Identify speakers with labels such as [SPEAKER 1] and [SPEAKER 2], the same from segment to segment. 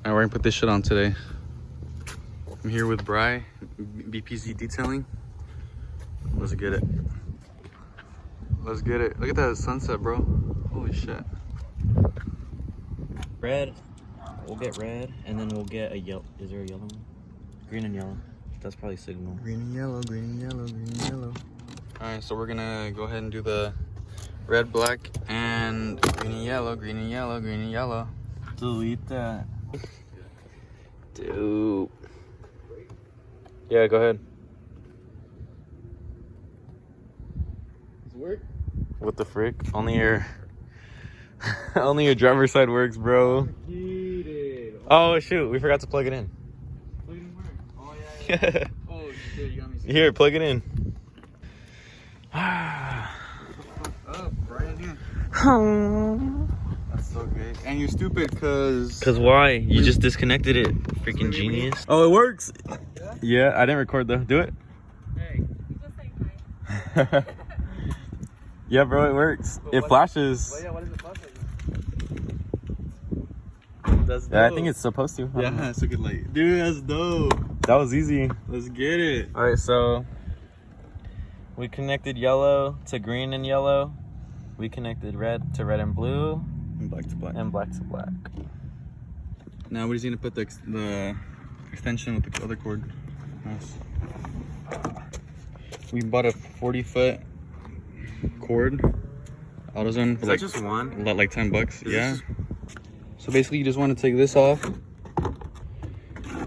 [SPEAKER 1] Alright, we're gonna put this shit on today. I'm here with Bri, BPZ Detailing. Let's get it. Let's get it. Look at that sunset, bro. Holy shit.
[SPEAKER 2] Red. We'll get red, and then we'll get a yellow. Is there a yellow one? Green and yellow. That's probably signal.
[SPEAKER 1] Green and yellow, green and yellow, green and yellow. Alright, so we're gonna go ahead and do the red, black, and green and yellow, green and yellow, green and yellow.
[SPEAKER 2] Delete that.
[SPEAKER 1] Dude. Yeah, go ahead.
[SPEAKER 2] Does it work?
[SPEAKER 1] What the frick? Only your only your driver's side works, bro. Oh shoot, we forgot to plug it in.
[SPEAKER 2] Plug it in where? Oh yeah. Oh shit, you got me.
[SPEAKER 1] Here, plug it in.
[SPEAKER 2] Oh, Brian here.
[SPEAKER 1] That's so great. And you're stupid cause
[SPEAKER 2] why? You just disconnected it. Freaking genius.
[SPEAKER 1] oh, it works. Yeah, I didn't record though. Do it.
[SPEAKER 2] Hey.
[SPEAKER 3] Just saying hi.
[SPEAKER 1] Yeah, bro, it works. It flashes.
[SPEAKER 2] Well, yeah, what does it flash like? That's dope.
[SPEAKER 1] Yeah, I think it's supposed to.
[SPEAKER 2] Yeah, it's a good light. Dude, that's dope.
[SPEAKER 1] That was easy.
[SPEAKER 2] Let's get it.
[SPEAKER 1] All right, so
[SPEAKER 2] We connected yellow to green and yellow. We connected red to red and blue.
[SPEAKER 1] and black to black.
[SPEAKER 2] And black to black.
[SPEAKER 1] Now we're just gonna put the extension with the other cord. Nice. We bought a 40-foot cord. AutoZone for
[SPEAKER 2] Is that just one?
[SPEAKER 1] like $10. Yeah. So basically, you just want to take this off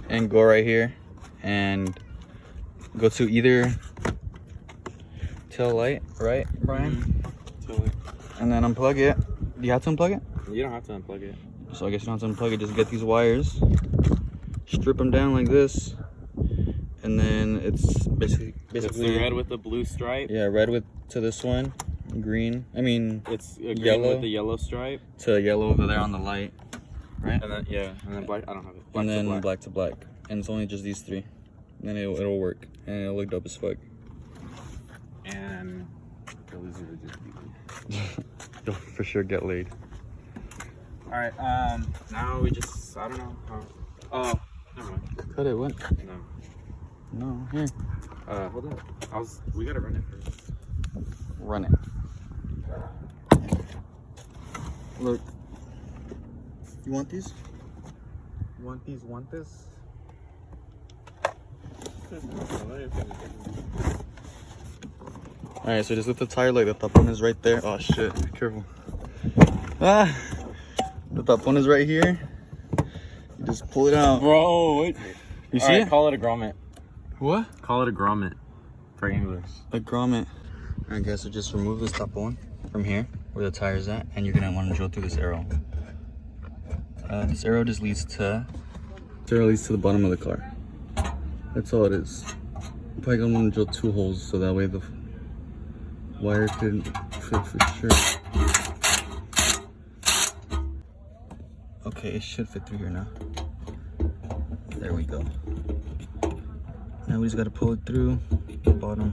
[SPEAKER 1] and go right here and go to either tail light, right, Brian?
[SPEAKER 2] Totally.
[SPEAKER 1] And then unplug it. Do you have to unplug it?
[SPEAKER 2] You don't have to unplug it.
[SPEAKER 1] So I guess you don't have to unplug it. Just get these wires, strip them down like this, and then it's basically
[SPEAKER 2] It's the red with the blue stripe.
[SPEAKER 1] yeah, red with to this one, green. I mean
[SPEAKER 2] It's a green
[SPEAKER 1] Yellow.
[SPEAKER 2] with the yellow stripe.
[SPEAKER 1] to yellow over there on the light, right?
[SPEAKER 2] And then and then black. I don't have it. Black
[SPEAKER 1] And
[SPEAKER 2] to
[SPEAKER 1] then
[SPEAKER 2] black.
[SPEAKER 1] black to black, and it's only just these three. Then it'll work, and it'll look dope as fuck.
[SPEAKER 2] And the lizard will just be.
[SPEAKER 1] You'll for sure get laid.
[SPEAKER 2] All right. Now we just. I don't know how. Oh, never mind.
[SPEAKER 1] Cut it. What?
[SPEAKER 2] No.
[SPEAKER 1] No. Here.
[SPEAKER 2] Hold on. We gotta run it first.
[SPEAKER 1] Run it. Look. You want these?
[SPEAKER 2] Want these? Want this?
[SPEAKER 1] Alright, so just lift the tire like the top one is right there. Oh shit, careful. Ah! The top one is right here. You just pull it out.
[SPEAKER 2] Bro, what?
[SPEAKER 1] You see it?
[SPEAKER 2] Call it a grommet.
[SPEAKER 1] What?
[SPEAKER 2] Call it a grommet for English.
[SPEAKER 1] A grommet. Alright guys, so just remove this top one from here, where the tire's at, and you're gonna want to drill through this arrow. This arrow just leads to... This arrow leads to the bottom of the car. That's all it is. I'm probably gonna want to drill 2 holes, so that way the wire can fit for sure. Okay, it should fit through here now. There we go. Now we just gotta pull it through the bottom.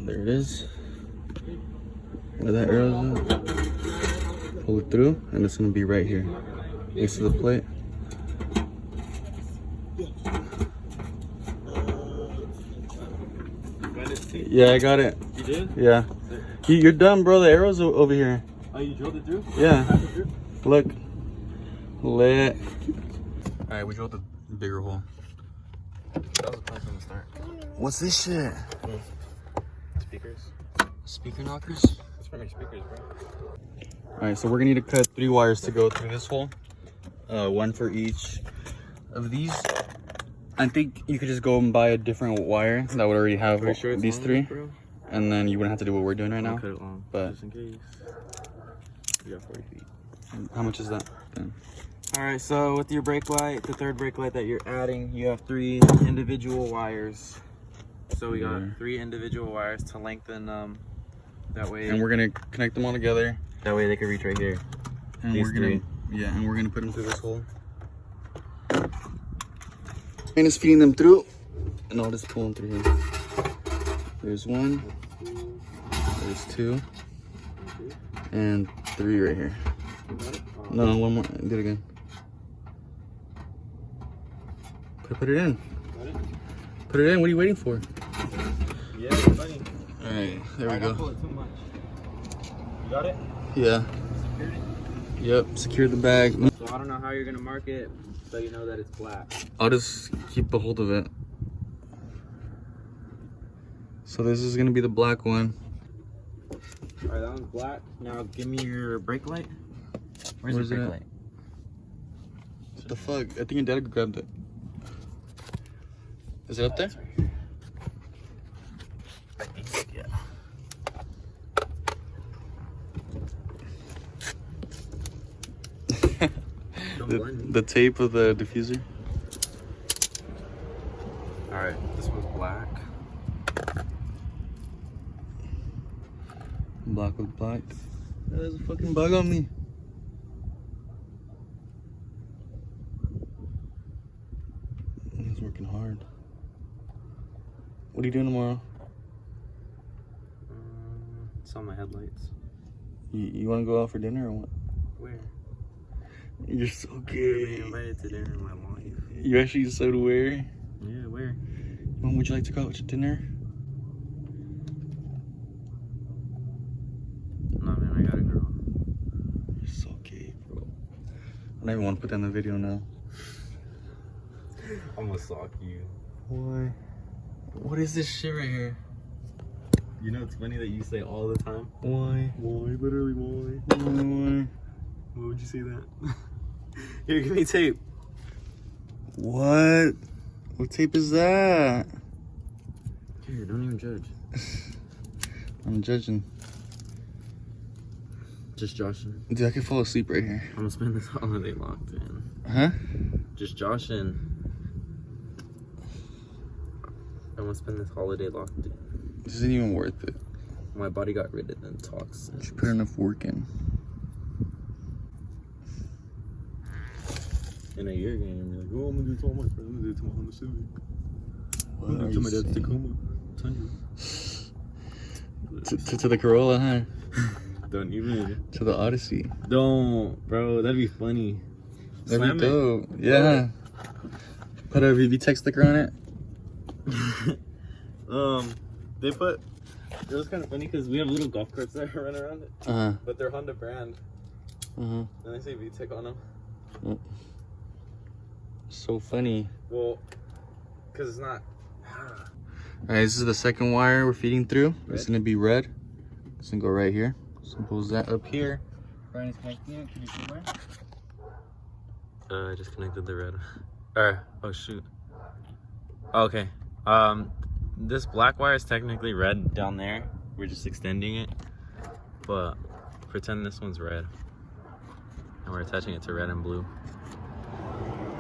[SPEAKER 1] There it is. Where that arrow's at. Pull it through, and it's gonna be right here next to the plate. Yeah, I got it.
[SPEAKER 2] You did?
[SPEAKER 1] Yeah. You're done, bro. The arrow's over here.
[SPEAKER 2] Oh, you drilled it through?
[SPEAKER 1] Yeah. Look. Lit. Alright, we drilled the bigger hole.
[SPEAKER 2] That was a plan from the start.
[SPEAKER 1] What's this shit?
[SPEAKER 2] Speakers.
[SPEAKER 1] Speaker knockers?
[SPEAKER 2] That's for my speakers, bro.
[SPEAKER 1] Alright, so we're gonna need to cut 3 wires to go through this hole. 1 for each of these. I think you could just go and buy a different wire that would already have these 3.
[SPEAKER 2] Bro?
[SPEAKER 1] And then you wouldn't have to do what we're doing right now.
[SPEAKER 2] Cut it long,
[SPEAKER 1] but
[SPEAKER 2] just in case. You got 40 feet.
[SPEAKER 1] How much is that then?
[SPEAKER 2] All right, so with your brake light, the third brake light that you're adding, you have 3 individual wires. So we got 3 individual wires to lengthen that way.
[SPEAKER 1] And we're gonna connect them all together.
[SPEAKER 2] That way they can reach right here.
[SPEAKER 1] And
[SPEAKER 2] These
[SPEAKER 1] we're gonna
[SPEAKER 2] 3.
[SPEAKER 1] Yeah, and we're gonna put them through this hole. And just feeding them through, and I'll just pull them through here. There's 1, there's 2, and 3 right here. No, 1 more. Do it again. Put it in. Put it in. What are you waiting for?
[SPEAKER 2] Yeah, it's funny.
[SPEAKER 1] All right, there we go.
[SPEAKER 2] Pull it too much. You got it?
[SPEAKER 1] Yeah.
[SPEAKER 2] Secured it?
[SPEAKER 1] Yep. Secure the bag.
[SPEAKER 2] So I don't know how you're gonna mark it, so you know that it's black.
[SPEAKER 1] I'll just keep a hold of it. So this is gonna be the black one.
[SPEAKER 2] All right, that one's black. Now give me your brake light. Where's
[SPEAKER 1] Where's
[SPEAKER 2] your brake
[SPEAKER 1] it?
[SPEAKER 2] light?
[SPEAKER 1] What the fuck? I think your dad grabbed it. Is it up there?
[SPEAKER 2] I think, yeah.
[SPEAKER 1] The tape of the diffuser.
[SPEAKER 2] All right, this one's black.
[SPEAKER 1] Black with black. There's a fucking bug on me. He's working hard. What are you doing tomorrow?
[SPEAKER 2] It's on my headlights.
[SPEAKER 1] You want to go out for dinner or what?
[SPEAKER 2] Where?
[SPEAKER 1] You're so
[SPEAKER 2] You're
[SPEAKER 1] gay.
[SPEAKER 2] being invited to dinner with my wife.
[SPEAKER 1] You're actually so aware.
[SPEAKER 2] Yeah, where?
[SPEAKER 1] Mom, would you like to go out to dinner?
[SPEAKER 2] No, man, I got a girl.
[SPEAKER 1] You're so gay, bro. I don't even want to put that in the video now.
[SPEAKER 2] I'm gonna sock you.
[SPEAKER 1] Why? What is this shit right here?
[SPEAKER 2] You know it's funny that you say all the time?
[SPEAKER 1] Why?
[SPEAKER 2] Why? Literally why?
[SPEAKER 1] Why?
[SPEAKER 2] Why would you say that? Here, give me tape.
[SPEAKER 1] What? What tape is that?
[SPEAKER 2] Here, don't even judge.
[SPEAKER 1] I'm judging.
[SPEAKER 2] Just joshing.
[SPEAKER 1] Dude, I could fall asleep right here.
[SPEAKER 2] I'm gonna spend this holiday locked in.
[SPEAKER 1] Huh?
[SPEAKER 2] Just joshing. I'm gonna spend this holiday locked in.
[SPEAKER 1] This isn't even worth it.
[SPEAKER 2] My body got rid of them toxins.
[SPEAKER 1] You put enough work in.
[SPEAKER 2] In a year, you're gonna be like, oh, I'm gonna do it to all my friends. I'm gonna do it to my Honda Civic.
[SPEAKER 1] What
[SPEAKER 2] I'm gonna
[SPEAKER 1] are
[SPEAKER 2] do it to my
[SPEAKER 1] you
[SPEAKER 2] dad's
[SPEAKER 1] saying?
[SPEAKER 2] Tacoma.
[SPEAKER 1] To the Corolla, huh?
[SPEAKER 2] Don't even.
[SPEAKER 1] To the Odyssey.
[SPEAKER 2] Don't, bro. That'd be funny.
[SPEAKER 1] That'd
[SPEAKER 2] Slam
[SPEAKER 1] be
[SPEAKER 2] it.
[SPEAKER 1] dope. Yeah. Put a VV-Tech sticker on it.
[SPEAKER 2] They put. It was kind of funny because we have little golf carts that run around it, but they're Honda brand, and they say VTEC on them.
[SPEAKER 1] So funny.
[SPEAKER 2] Well, because it's not.
[SPEAKER 1] Alright, this is the second wire we're feeding through.
[SPEAKER 2] Red?
[SPEAKER 1] It's gonna be red. It's gonna go right here. So pulls that up here. Brian is connecting it. Can you see where?
[SPEAKER 2] I just connected the red. Oh shoot. Okay. This black wire is technically red down there. We're just extending it, but pretend this one's red, and we're attaching it to red and blue.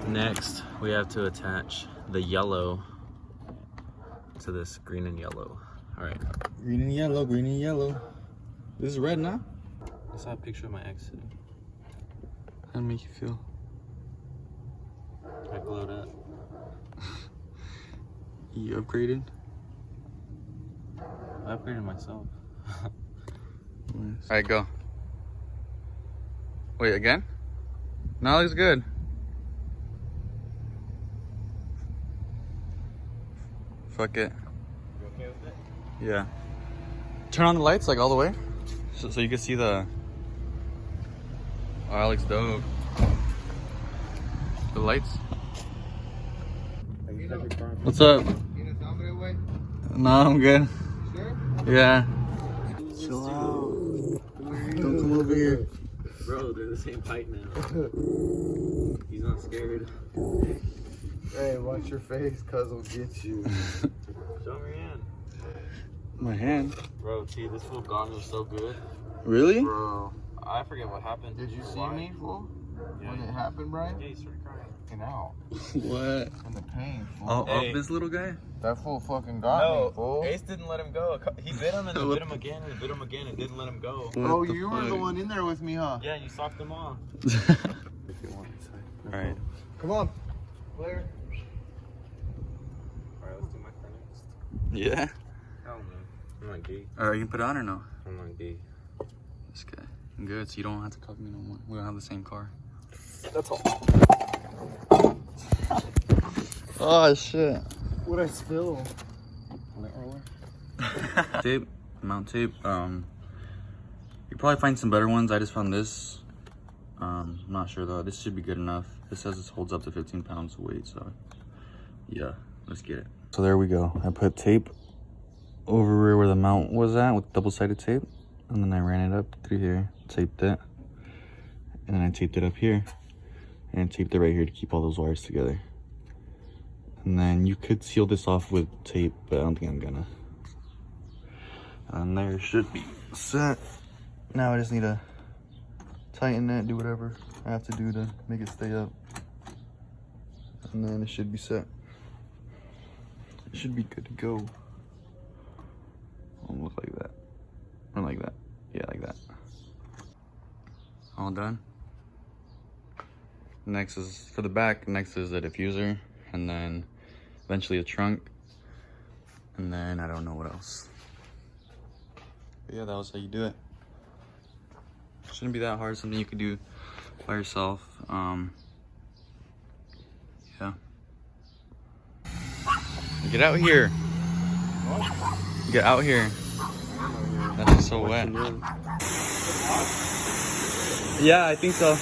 [SPEAKER 2] Next, we have to attach the yellow to this green and yellow. All right.
[SPEAKER 1] Green and yellow, green and yellow. This is red now?
[SPEAKER 2] I saw a picture of my ex today.
[SPEAKER 1] How does it make you feel?
[SPEAKER 2] I glowed up.
[SPEAKER 1] You upgraded?
[SPEAKER 2] I upgraded myself.
[SPEAKER 1] Nice. Alright, go. Wait, again? No, it looks good. Fuck it.
[SPEAKER 2] You okay with it?
[SPEAKER 1] Yeah. Turn on the lights like all the way. So you can see the... Oh, that looks dope. The lights. What's up? No, I'm good.
[SPEAKER 4] Sure?
[SPEAKER 1] Yeah. Chill out. Don't come over here.
[SPEAKER 2] Bro, they're the same height now. He's not scared.
[SPEAKER 4] Hey, watch your face, cuz will get you.
[SPEAKER 2] Show me your hand.
[SPEAKER 1] My hand.
[SPEAKER 2] Bro, T, this fool gone was so good.
[SPEAKER 1] Really?
[SPEAKER 4] Bro,
[SPEAKER 2] I forget what happened.
[SPEAKER 4] did you see
[SPEAKER 2] Why?
[SPEAKER 4] me, fool?
[SPEAKER 2] Yeah,
[SPEAKER 4] When it happened, Brian?
[SPEAKER 2] yeah, he started crying.
[SPEAKER 4] Get out.
[SPEAKER 1] What?
[SPEAKER 4] In the pain, fool.
[SPEAKER 1] Oh,
[SPEAKER 2] Hey.
[SPEAKER 1] of this little guy?
[SPEAKER 4] That fool fucking got me, fool.
[SPEAKER 2] Ace didn't let him go. He bit him and then bit him again and bit him again and didn't let him go.
[SPEAKER 4] Oh,
[SPEAKER 1] What the
[SPEAKER 4] you were the
[SPEAKER 1] fuck?
[SPEAKER 4] one in there with me, huh?
[SPEAKER 2] Yeah, you socked him off.
[SPEAKER 4] If you want inside.
[SPEAKER 1] Alright.
[SPEAKER 4] Come on. Blair.
[SPEAKER 2] Alright, let's do my
[SPEAKER 1] Yeah?
[SPEAKER 2] Hell no. I'm not gay.
[SPEAKER 1] Alright, you can put it on or no?
[SPEAKER 2] I'm not gay.
[SPEAKER 1] This guy. Good, so you don't have to talk to me no more. We don't have the same car.
[SPEAKER 4] That's all.
[SPEAKER 1] Oh shit.
[SPEAKER 4] What'd I spill?
[SPEAKER 1] Tape, mount tape. You probably find some better ones. I just found this. I'm not sure though. This should be good enough. It says it holds up to 15 pounds of weight, so yeah, let's get it. So there we go. I put tape over where the mount was at with double-sided tape, and then I ran it up through here, taped it, and then I taped it up here, and taped it right here to keep all those wires together. And then you could seal this off with tape, but I don't think I'm gonna. And there should be set. Now I just need to tighten it, do whatever I have to do to make it stay up. And then it should be set. It should be good to go. Won't look like that. Or like that. Yeah, like that. All done. Next is, for the back, next is a diffuser. And then eventually a trunk. And then I don't know what else. But yeah, that was how you do it. Shouldn't be that hard, something you could do by yourself. Yeah. Get out here. Get out here. That's just so wet. Yeah, I think so.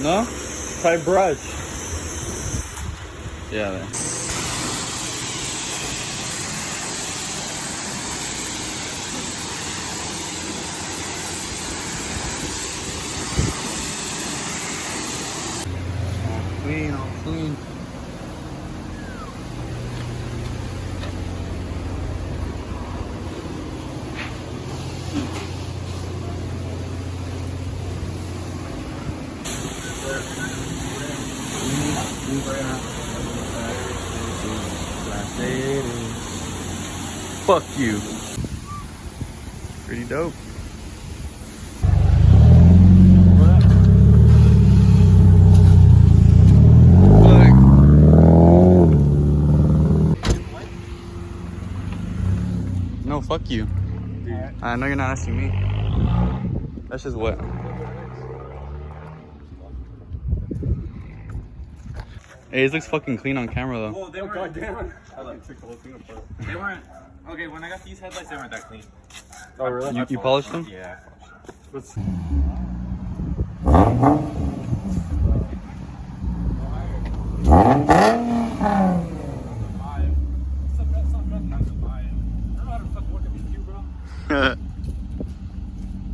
[SPEAKER 1] No? Try brush. Yeah, there. Clean, all clean. Fuck you. Pretty dope. No, fuck you. I know you're not asking me. That's just wet. Hey, this looks fucking clean on camera though.
[SPEAKER 2] Well, they weren't. They weren't. Okay, when I got these headlights, they weren't that clean.
[SPEAKER 4] Oh, really?
[SPEAKER 1] You polished them?
[SPEAKER 2] Yeah.
[SPEAKER 4] Let's
[SPEAKER 2] I don't know how to fucking work a BQ, bro.